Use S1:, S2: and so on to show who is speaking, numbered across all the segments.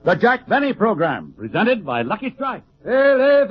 S1: The Jack Benny Program, presented by Lucky Strike.
S2: In
S3: a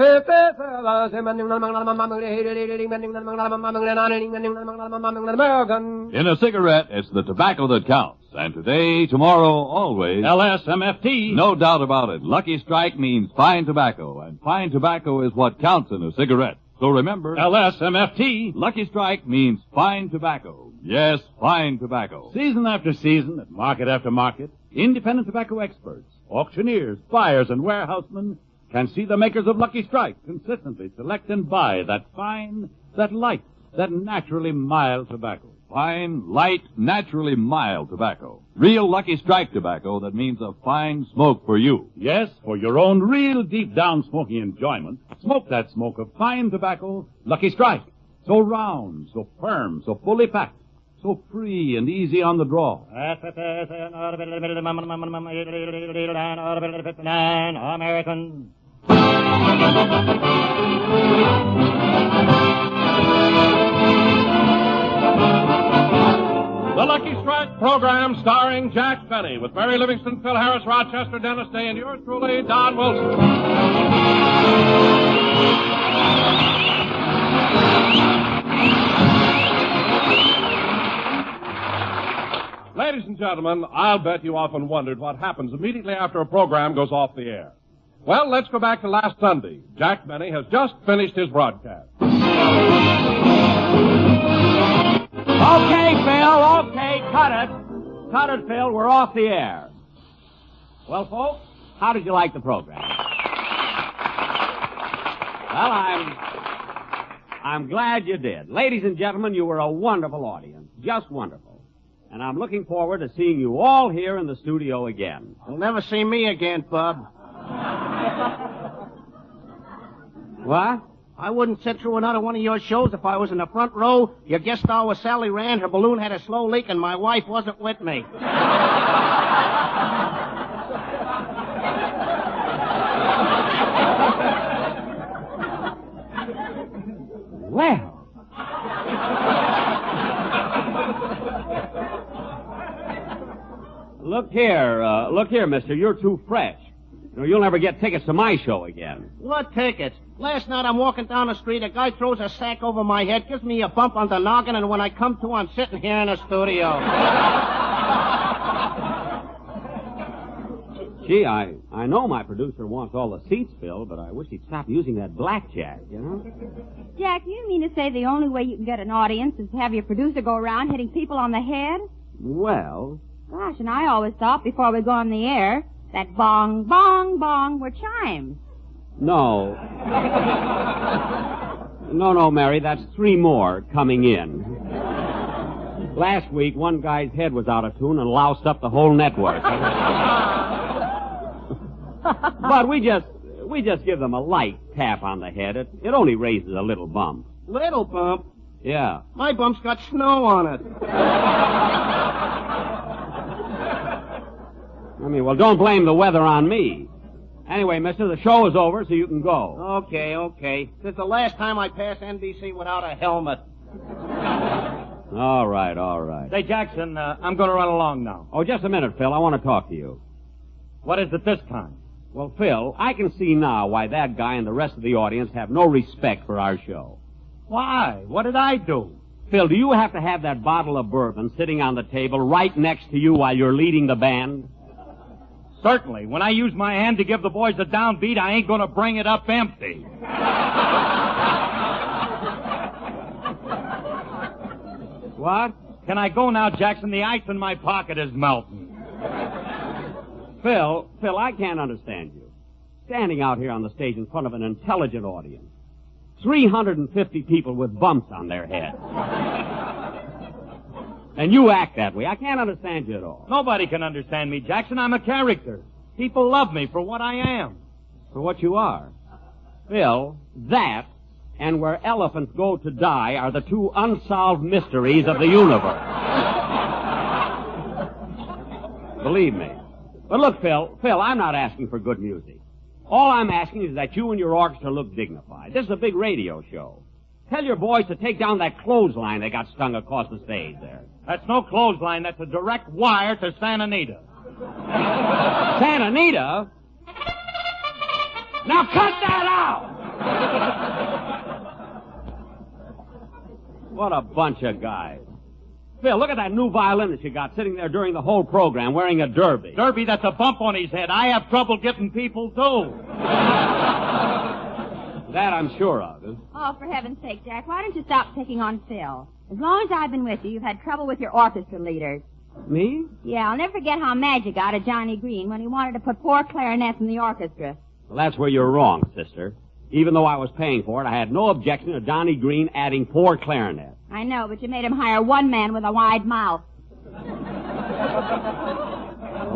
S3: cigarette, it's the tobacco that counts. And today, tomorrow, always...
S1: LSMFT.
S3: No doubt about it. Lucky Strike means fine tobacco, and fine tobacco is what counts in a cigarette. So remember...
S1: LSMFT.
S3: Lucky Strike means fine tobacco. Yes, fine tobacco.
S1: Season after season, at market after market, independent tobacco experts, auctioneers, buyers, and warehousemen can see the makers of Lucky Strike consistently select and buy that fine, that light, that naturally mild tobacco.
S3: Fine, light, naturally mild tobacco. Real Lucky Strike tobacco that means a fine smoke for you.
S1: Yes, for your own real deep-down smoking enjoyment, smoke that smoke of fine tobacco, Lucky Strike. So round, so firm, so fully packed, so free and easy on the draw.
S2: American.
S4: The Lucky Strike program starring Jack Benny with Mary Livingston, Phil Harris, Rochester, Dennis Day, and yours truly, Don Wilson. Ladies and gentlemen, I'll bet you often wondered what happens immediately after a program goes off the air. Well, let's go back to last Sunday. Jack Benny has just finished his broadcast.
S5: Okay, Phil, okay, cut it. Cut it, Phil, we're off the air. Well, folks, how did you like the program? Well, I'm glad you did. Ladies and gentlemen, you were a wonderful audience, just wonderful. And I'm looking forward to seeing you all here in the studio again.
S2: You'll never see me again, Bub.
S5: What?
S2: I wouldn't sit through another one of your shows if I was in the front row. Your guest star was Sally Rand. Her balloon had a slow leak, and my wife wasn't with me.
S5: Well. Look here, mister. You're too fresh. You'll never get tickets to my show again.
S2: What tickets? Last night I'm walking down the street, a guy throws a sack over my head, gives me a bump on the noggin, and when I come to, I'm sitting here in the studio.
S5: Gee, I know my producer wants all the seats filled, but I wish he'd stop using that blackjack, you know?
S6: Jack, you mean to say the only way you can get an audience is to have your producer go around hitting people on the head?
S5: Well...
S6: Gosh, and I always thought before we go on the air that bong, bong, bong were chimes.
S5: No. No, Mary, that's 3 more coming in. Last week, one guy's head was out of tune and loused up the whole network. But we just give them a light tap on the head. It only raises a little bump.
S2: Little bump?
S5: Yeah.
S2: My bump's got snow on it.
S5: Well, don't blame the weather on me. Anyway, mister, the show is over, so you can go.
S2: Okay. This is the last time I pass NBC without a helmet.
S5: All right.
S7: Say, Jackson, I'm going to run along now.
S5: Oh, just a minute, Phil. I want to talk to you.
S7: What is it this time?
S5: Well, Phil, I can see now why that guy and the rest of the audience have no respect for our show.
S7: Why? What did I do?
S5: Phil, do you have to have that bottle of bourbon sitting on the table right next to you while you're leading the band?
S7: Certainly. When I use my hand to give the boys a downbeat, I ain't going to bring it up empty.
S5: What?
S7: Can I go now, Jackson? The ice in my pocket is melting.
S5: Phil, I can't understand you. Standing out here on the stage in front of an intelligent audience. 350 people with bumps on their heads. And you act that way. I can't understand you at all.
S7: Nobody can understand me, Jackson. I'm a character. People love me for what I am.
S5: For what you are. Phil, that and where elephants go to die are the 2 unsolved mysteries of the universe. Believe me. But look, Phil, I'm not asking for good music. All I'm asking is that you and your orchestra look dignified. This is a big radio show. Tell your boys to take down that clothesline they got strung across the stage there.
S7: That's no clothesline. That's a direct wire to Santa Anita.
S5: Santa Anita? Now cut that out! What a bunch of guys. Phil, look at that new violinist you got sitting there during the whole program wearing a derby.
S7: Derby, that's a bump on his head. I have trouble getting people, too.
S5: That I'm sure of.
S6: Oh, for heaven's sake, Jack, why don't you stop picking on Phil? As long as I've been with you, you've had trouble with your orchestra leaders.
S5: Me?
S6: Yeah, I'll never forget how mad you got at Johnny Green when he wanted to put 4 clarinets in the orchestra.
S5: Well, that's where you're wrong, sister. Even though I was paying for it, I had no objection to Johnny Green adding 4 clarinets.
S6: I know, but you made him hire one man with a wide mouth.
S5: Well,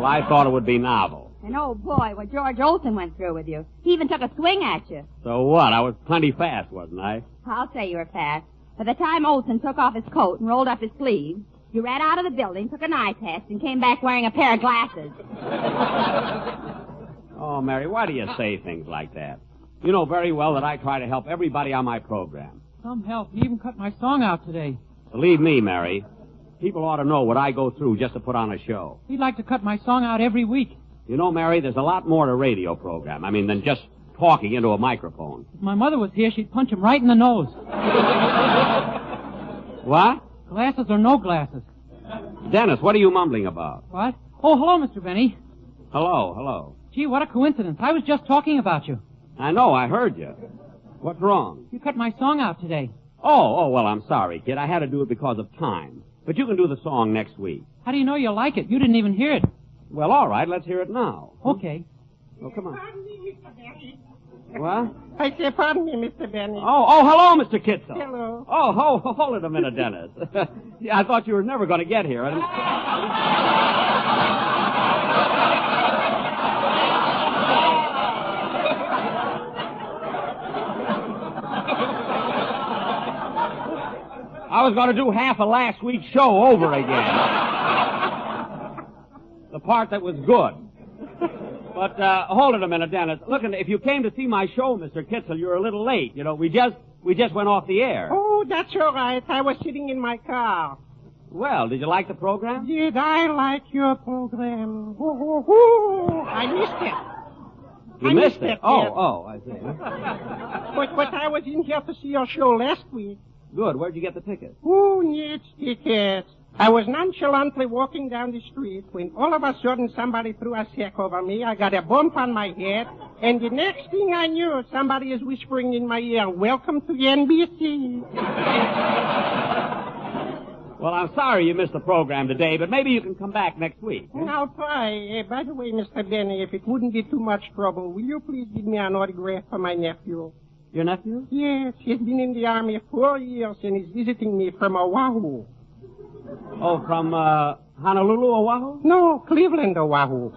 S5: I thought it would be novel.
S6: And oh boy, what George Olson went through with you. He even took a swing at you.
S5: So what? I was plenty fast, wasn't I?
S6: I'll say you were fast. By the time Olson took off his coat and rolled up his sleeves, you ran out of the building, took an eye test, and came back wearing a pair of glasses.
S5: Oh, Mary, why do you say things like that? You know very well that I try to help everybody on my program.
S8: Some help. He even cut my song out today.
S5: Believe me, Mary, people ought to know what I go through just to put on a show.
S8: He'd like to cut my song out every week.
S5: You know, Mary, there's a lot more to a radio program. Than just talking into a microphone.
S8: If my mother was here, she'd punch him right in the nose.
S5: What?
S8: Glasses or no glasses.
S5: Dennis, what are you mumbling about?
S8: What? Oh, hello, Mr. Benny.
S5: Hello.
S8: Gee, what a coincidence. I was just talking about you.
S5: I know, I heard you. What's wrong?
S8: You cut my song out today.
S5: Oh, well, I'm sorry, kid. I had to do it because of time. But you can do the song next week.
S8: How do you know you'll like it? You didn't even hear it.
S5: Well, all right, let's hear it now.
S8: Okay.
S5: Oh, come on.
S2: Pardon me, Mr. Benny.
S5: What?
S2: I say, pardon me, Mr. Benny.
S5: Oh, hello, Mr. Kitzel.
S2: Hello.
S5: Oh, hold it a minute, Dennis. Yeah, I thought you were never going to get here. I was going to do half of last week's show over again. The part that was good. But, hold it a minute, Dennis. Look, if you came to see my show, Mr. Kitzel, you're a little late. You know, we just went off the air.
S2: Oh, that's all right. I was sitting in my car.
S5: Well, did you like the program?
S2: Did I like your program? I missed it.
S5: You missed it? Oh, I see.
S2: But I was in here to see your show last week.
S5: Good. Where'd you get the ticket?
S2: Who needs tickets? I was nonchalantly walking down the street when all of a sudden somebody threw a sack over me. I got a bump on my head, and the next thing I knew, somebody is whispering in my ear, "Welcome to NBC."
S5: Well, I'm sorry you missed the program today, but maybe you can come back next week.
S2: I'll try. By the way, Mr. Benny, if it wouldn't be too much trouble, will you please give me an autograph for my nephew?
S5: Your nephew?
S2: Yes, he's been in the Army 4 years, and he's visiting me from Oahu.
S5: Oh, from, Honolulu, Oahu?
S2: No, Cleveland, Oahu.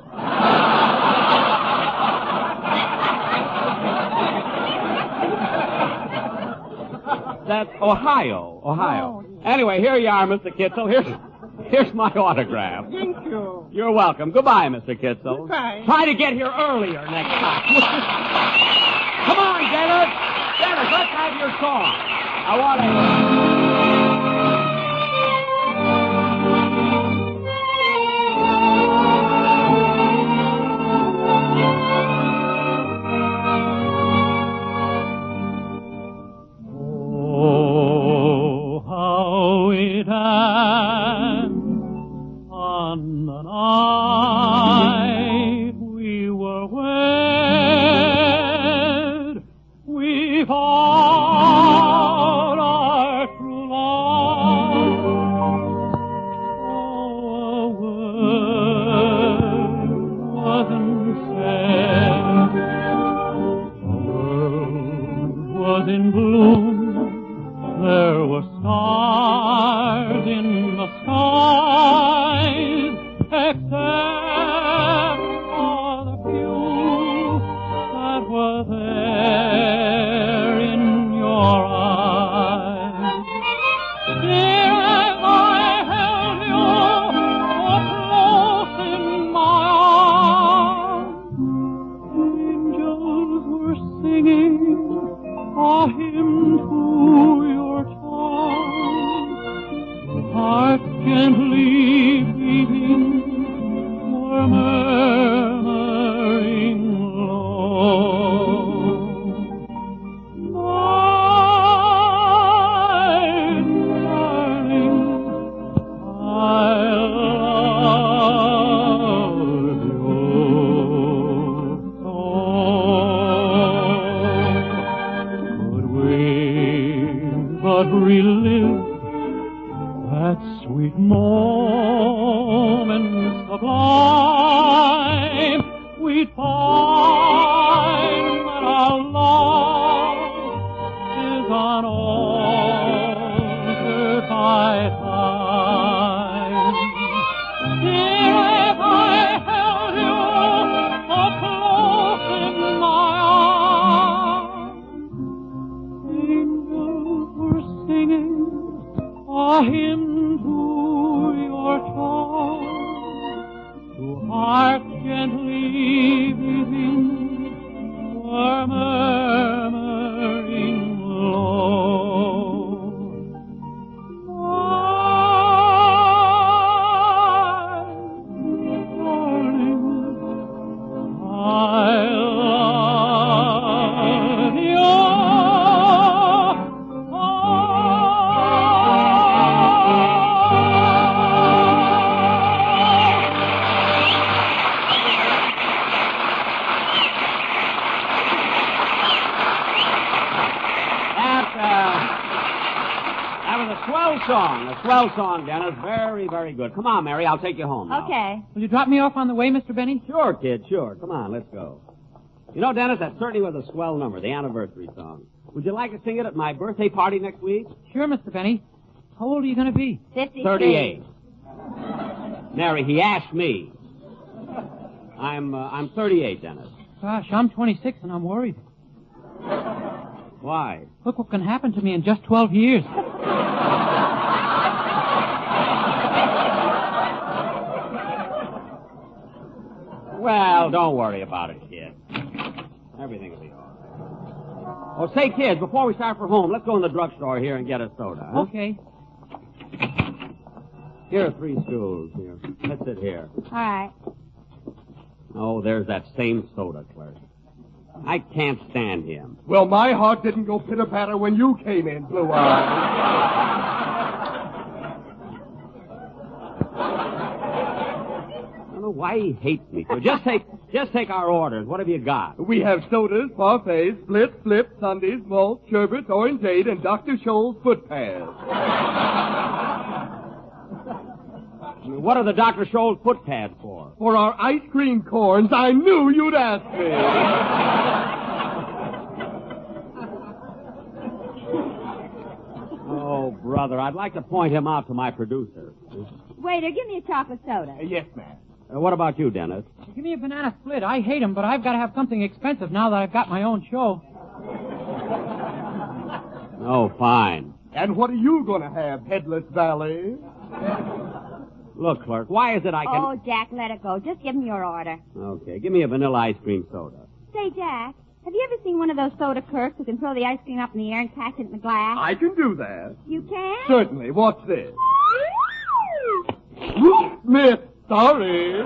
S5: That's Ohio.
S2: Oh, yes.
S5: Anyway, here you are, Mr. Kitzel. Here's my autograph.
S2: Thank you.
S5: You're welcome. Goodbye, Mr. Kitzel.
S2: Goodbye.
S5: Try to get here earlier next time. Come on, Dennis. Dennis, let's have your song. I want to...
S8: On the night we were wed, we found our true love. sweet pine that our love is on altar by time. Dear, if I held you so close in my arms, angels were singing a hymn to your charms, to hearts gently beating were murmuring low. Darling, I love you.
S5: That was a swell song, Dennis. Very, very good. Come on, Mary, I'll take you home now.
S6: Okay.
S8: Will you drop me off on the way, Mr. Benny?
S5: Sure, kid, sure. Come on, let's go. You know, Dennis, that certainly was a swell number, the anniversary song. Would you like to sing it at my birthday party next week?
S8: Sure, Mr. Benny. How old are you going to be?
S6: 53.
S5: 38. Mary, he asked me. I'm 38, Dennis.
S8: Gosh, I'm 26 and I'm worried.
S5: Why?
S8: Look what can happen to me in just 12 years.
S5: Well, don't worry about it, kid. Everything will be all right. Oh, say, kids, before we start for home, let's go in the drugstore here and get a soda. Huh?
S8: Okay.
S5: Here are 3 stools here. Let's sit here.
S6: All right.
S5: Oh, there's that same soda clerk. I can't stand him.
S9: Well, my heart didn't go pitter-patter when you came in, Blue Eye.
S5: I don't know why he hates me. So just take our orders. What have you got?
S9: We have sodas, parfaits, splits, flips, sundaes, malts, sherbets, orangeade, and Dr. Scholl's foot pads.
S5: What are the Dr. Scholl's foot pads for?
S9: For our ice cream corns, I knew you'd ask me.
S5: Oh, brother, I'd like to point him out to my producer.
S6: Waiter, give me a chocolate soda.
S9: Yes, ma'am.
S5: What about you, Dennis?
S8: Give me a banana split. I hate them, but I've got to have something expensive now that I've got my own show.
S5: Oh, fine.
S9: And what are you going to have, Headless Valley?
S5: Look, clerk, why is it I can...
S6: Oh, Jack, let it go. Just give me your order.
S5: Okay, give me a vanilla ice cream soda.
S6: Say, Jack, have you ever seen one of those soda clerks who can throw the ice cream up in the air and catch it in the glass?
S9: I can do that.
S6: You can?
S9: Certainly. What's this? Smith, sorry.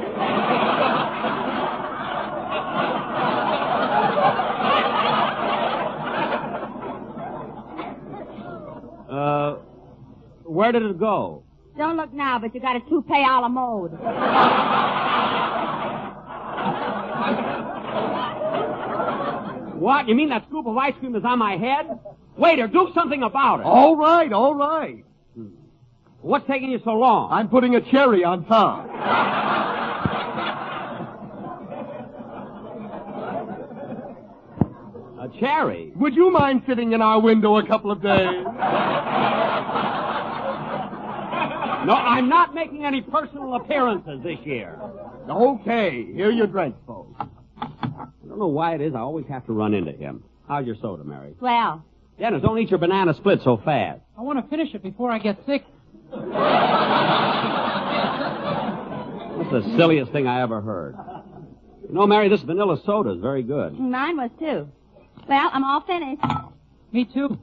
S5: Where did it go?
S6: Don't look now, but you got a toupee a la mode.
S5: What? You mean that scoop of ice cream is on my head? Waiter, do something about it.
S9: All right, all right.
S5: What's taking you so long?
S9: I'm putting a cherry on top.
S5: A cherry?
S9: Would you mind sitting in our window a couple of days?
S5: No, I'm not making any personal appearances this year.
S9: Okay, here are your drinks, folks.
S5: I don't know why it is I always have to run into him. How's your soda, Mary?
S6: Well,
S5: Dennis, don't eat your banana split so fast.
S8: I want to finish it before I get sick.
S5: That's the silliest thing I ever heard. You know, Mary, this vanilla soda is very good.
S6: mine was too. Well, I'm all finished.
S8: Me too.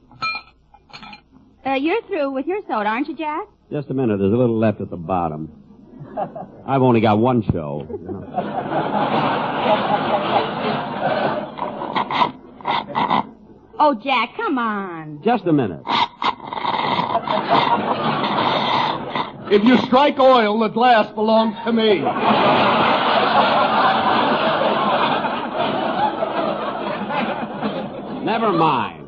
S6: You're through with your soda, aren't you, Jack?
S5: Just a minute. There's a little left at the bottom. I've only got one show. You know.
S6: Oh, Jack, come on.
S5: Just a minute.
S9: If you strike oil, the glass belongs to me.
S5: Never mind.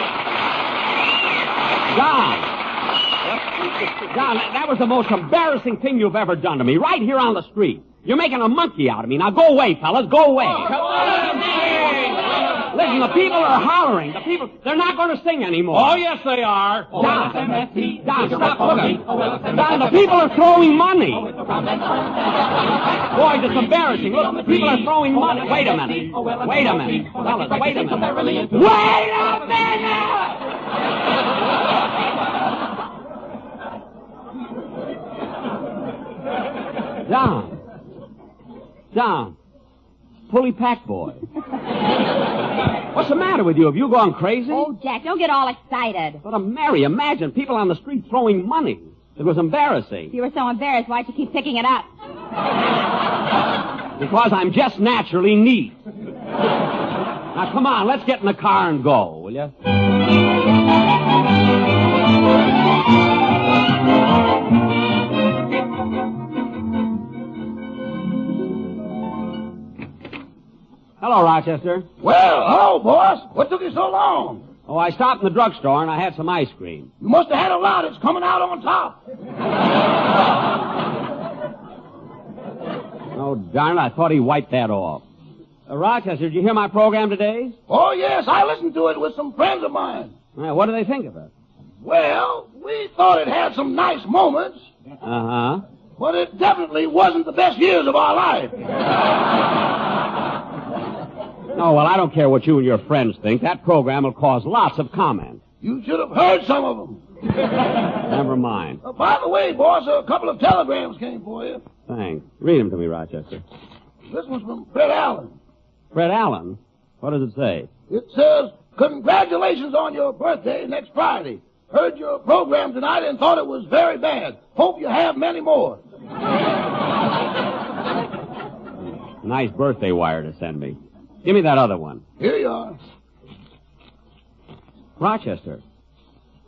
S5: John, that was the most embarrassing thing you've ever done to me, right here on the street. You're making a monkey out of me. Now go away, fellas, go away. Listen, the people are hollering. They're not going to sing anymore.
S4: Oh, yes, they are.
S5: Don, stop looking. Don, the people are throwing money. Boys, it's embarrassing. Look, the people are throwing money. Wait a minute. Fellas, wait a minute. Wait a minute! John, fully packed boy. What's the matter with you? Have you gone crazy?
S6: Oh, Jack, don't get all excited.
S5: But, Mary, imagine people on the street throwing money. It was embarrassing.
S6: If you were so embarrassed, why'd you keep picking it up?
S5: Because I'm just naturally neat. Now, come on, let's get in the car and go, will you? Hello, Rochester.
S10: Well, hello, boss. What took you so long?
S5: Oh, I stopped in the drugstore and I had some ice cream.
S10: You must have had a lot. It's coming out on top.
S5: Oh, darn it, I thought he wiped that off. Rochester, did you hear my program today?
S10: Oh, yes, I listened to it with some friends of mine.
S5: What do they think of it?
S10: Well, we thought it had some nice moments.
S5: Uh-huh.
S10: but it definitely wasn't the best years of our life.
S5: Oh, well, I don't care what you and your friends think. That program will cause lots of comment.
S10: You should have heard some of them.
S5: Never mind.
S10: By the way, boss, a couple of telegrams came for you.
S5: Thanks. Read them to me, Rochester.
S10: This one's from Fred Allen.
S5: Fred Allen? What does it say?
S10: It says, congratulations on your birthday next Friday. Heard your program tonight and thought it was very bad. Hope you have many more.
S5: Nice birthday wire to send me. Give me that other one.
S10: Here you are.
S5: Rochester,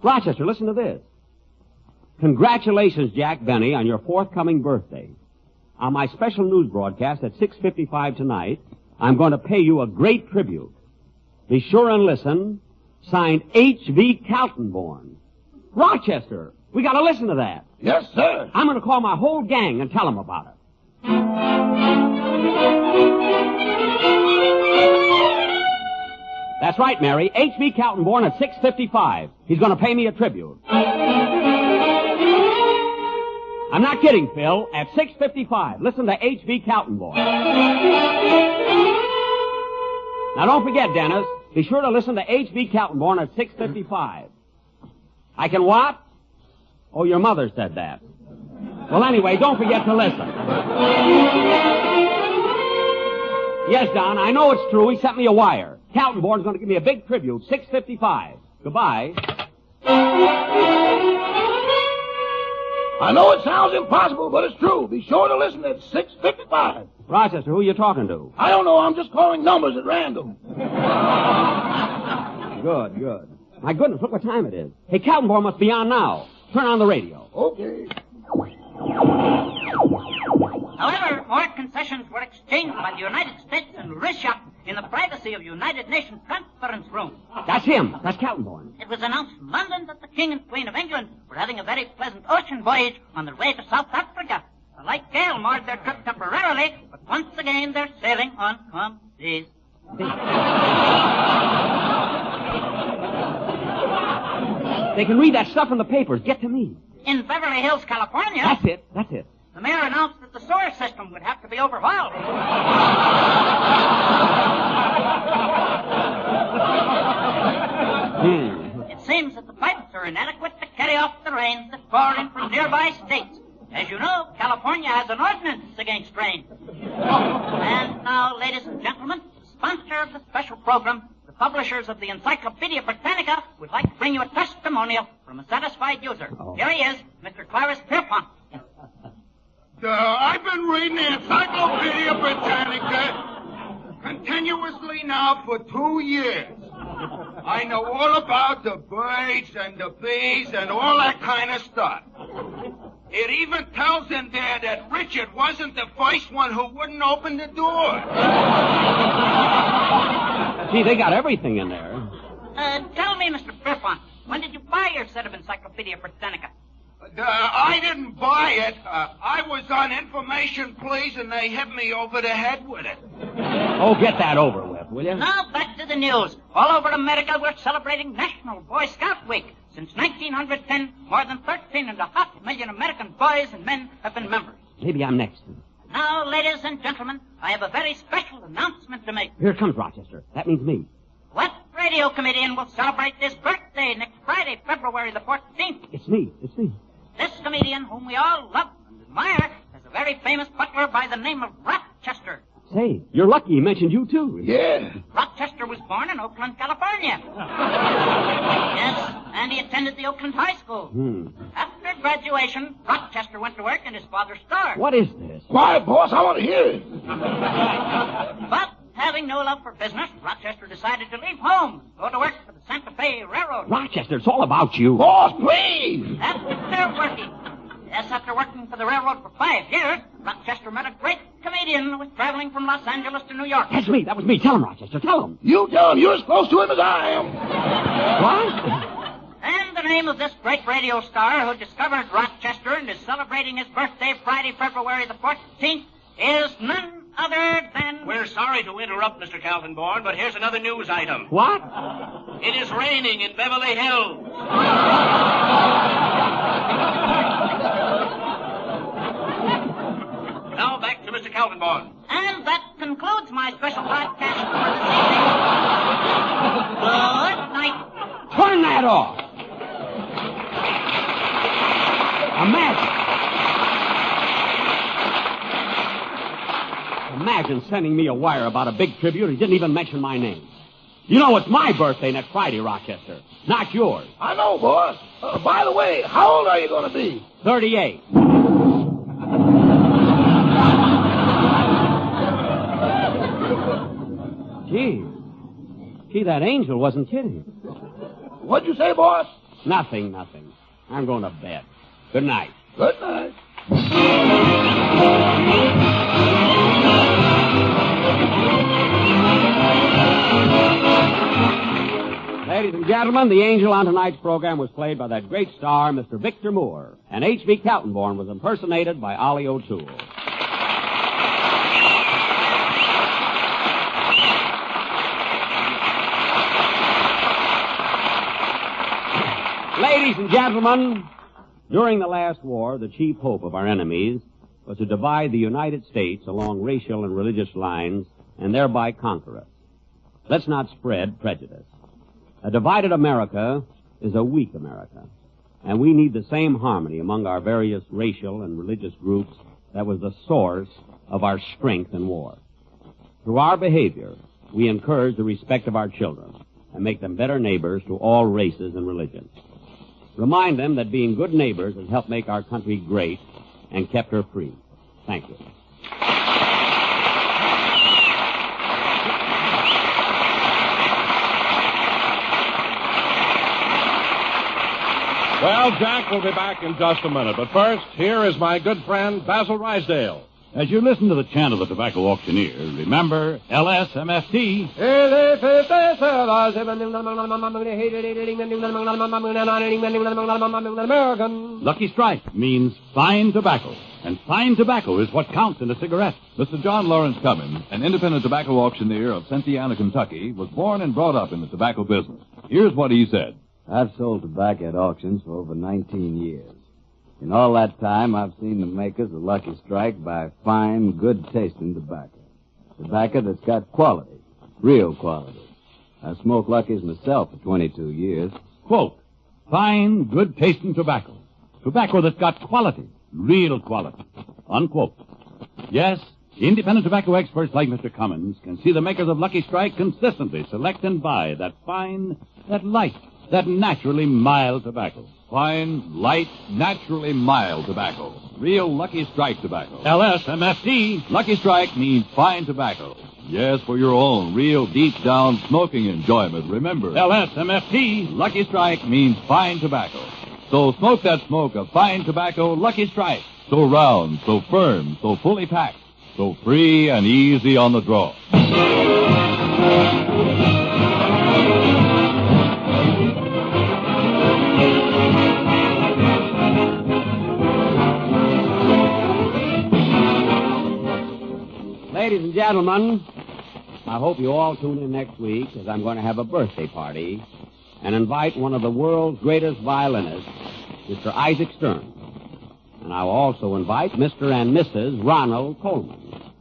S5: listen to this. Congratulations, Jack Benny, on your forthcoming birthday. On my special news broadcast at 6:55 tonight, I'm going to pay you a great tribute. Be sure and listen. Signed H.V. Kaltenborn. Rochester, we got to listen to that.
S10: Yes, sir.
S5: I'm going to call my whole gang and tell them about it. That's right, Mary. H.V. Kaltenborn at 6:55. He's going to pay me a tribute. I'm not kidding, Phil. At 6:55, listen to H.V. Kaltenborn. Now, don't forget, Dennis. Be sure to listen to H.V. Kaltenborn at 6:55. I can what? Oh, your mother said that. Well, anyway, don't forget to listen. Yes, Don, I know it's true. He sent me a wire. Kaltenborn's going to give me a big tribute, 6:55. Goodbye.
S10: I know it sounds impossible, but it's true. Be sure to listen at 6:55.
S5: Rochester, who are you talking to?
S10: I don't know. I'm just calling numbers at random.
S5: Good. My goodness, look what time it is. Hey, Kaltenborn must be on now. Turn on the radio.
S10: Okay.
S11: However, more concessions were exchanged by the United States and Russia in the privacy of United Nations conference room.
S5: That's him. That's Kaltenborn.
S11: It was announced in London that the King and Queen of England were having a very pleasant ocean voyage on their way to South Africa. The light gale marred their trip temporarily, but once again they're sailing on calm seas.
S5: They can read that stuff in the papers. Get to me.
S11: In Beverly Hills, California...
S5: That's it.
S11: The mayor announced that the sewer system would have to be overhauled. It seems that the pipes are inadequate to carry off the rains that pour in from nearby states. As you know, California has an ordinance against rain. And now, ladies and gentlemen, the sponsor of the special program, the publishers of the Encyclopedia Britannica, would like to bring you a testimonial from a satisfied user. Here he is, Mr. Clarence Pierpont.
S12: I've been reading the Encyclopedia Britannica continuously now for 2 years. I know all about the birds and the bees and all that kind of stuff. It even tells in there that Richard wasn't the first one who wouldn't open the door.
S5: Gee, they got everything in there.
S11: Tell me, Mr. Pierpont, when did you buy your set of Encyclopedia Britannica?
S12: I didn't buy it. I was on information, please, and they hit me over the head with it.
S5: Oh, get that over with, will you?
S11: Now, back to the news. All over America, we're celebrating National Boy Scout Week. Since 1910, more than 13.5 million American boys and men have been members.
S5: Maybe I'm next.
S11: Now, ladies and gentlemen, I have a very special announcement to make.
S5: Here comes Rochester. That means me.
S11: What radio comedian will celebrate this birthday next Friday, February the 14th?
S5: It's me.
S11: This comedian, whom we all love and admire, is a very famous butler by the name of Rochester.
S5: Say, you're lucky he mentioned you, too.
S10: Yeah.
S11: Rochester was born in Oakland, California. Yes, and he attended the Oakland High School. After graduation, Rochester went to work in his father's store.
S5: What is this?
S10: Quiet, boss. I want to hear it.
S11: But having no love for business, Rochester decided to leave home and go to work for the Santa Fe Railroad.
S5: Rochester, it's all about you.
S10: Boss, please.
S11: After working for the railroad for 5 years, Rochester met a great comedian who was traveling from Los Angeles to New York.
S5: That's me. That was me. Tell him, Rochester. Tell him.
S10: You tell him. You're as close to him as I am.
S5: What?
S11: And the name of this great radio star who discovered Rochester and is celebrating his birthday Friday, February the 14th is none other than...
S13: We're sorry to interrupt, Mr. Kaltenborn, but here's another news item.
S5: What?
S13: It is raining in Beverly Hills. Kaltenborn.
S11: And that concludes my special broadcast for this evening. Good night.
S5: Turn that off! Imagine sending me a wire about a big tribute. He didn't even mention my name. You know, it's my birthday next Friday, Rochester, not yours.
S10: I know, boss. By the way, how old are you going to be?
S5: 38. Gee, that angel wasn't kidding.
S10: What'd you say, boss?
S5: Nothing. I'm going to bed. Good night.
S10: Good night.
S5: Ladies and gentlemen, the angel on tonight's program was played by that great star, Mr. Victor Moore, and H.V. Kaltenborn was impersonated by Ollie O'Toole. Ladies and gentlemen, during the last war, the chief hope of our enemies was to divide the United States along racial and religious lines and thereby conquer us. Let's not spread prejudice. A divided America is a weak America, and we need the same harmony among our various racial and religious groups that was the source of our strength in war. Through our behavior, we encourage the respect of our children and make them better neighbors to all races and religions. Remind them that being good neighbors has helped make our country great and kept her free. Thank you.
S4: Well, Jack will be back in just a minute. But first, here is my good friend, Basil Rysdale.
S1: As you listen to the chant of the tobacco auctioneer, remember LSMFT. Lucky Strike means fine tobacco, and fine tobacco is what counts in a cigarette.
S3: Mr. John Lawrence Cummins, an independent tobacco auctioneer of Cynthiana, Kentucky, was born and brought up in the tobacco business. Here's what he said.
S14: I've sold tobacco at auctions for over 19 years. In all that time, I've seen the makers of Lucky Strike buy fine, good-tasting tobacco. Tobacco that's got quality, real quality. I smoked Lucky's myself for 22 years.
S1: Quote, fine, good-tasting tobacco. Tobacco that's got quality, real quality. Unquote. Yes, independent tobacco experts like Mr. Cummins can see the makers of Lucky Strike consistently select and buy that fine, that light, that naturally mild tobacco.
S3: Fine, light, naturally mild tobacco. Real Lucky Strike tobacco.
S1: LSMFT.
S3: Lucky Strike means fine tobacco. Yes, for your own real deep-down smoking enjoyment. Remember,
S1: LSMFT.
S3: Lucky Strike means fine tobacco. So smoke that smoke of fine tobacco, Lucky Strike. So round, so firm, so fully packed, so free and easy on the draw.
S5: Ladies and gentlemen, I hope you all tune in next week, as I'm going to have a birthday party and invite one of the world's greatest violinists, Mr. Isaac Stern. And I will also invite Mr. and Mrs. Ronald Coleman.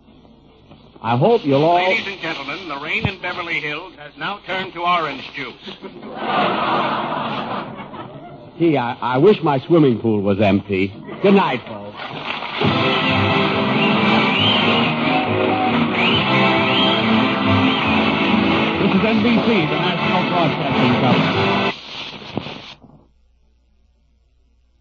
S5: I hope you'll all...
S13: Ladies and gentlemen, the rain in Beverly Hills has now turned to orange juice.
S5: Gee, I wish my swimming pool was empty. Good night, folks.
S1: This is NBC, the National Broadcasting Company.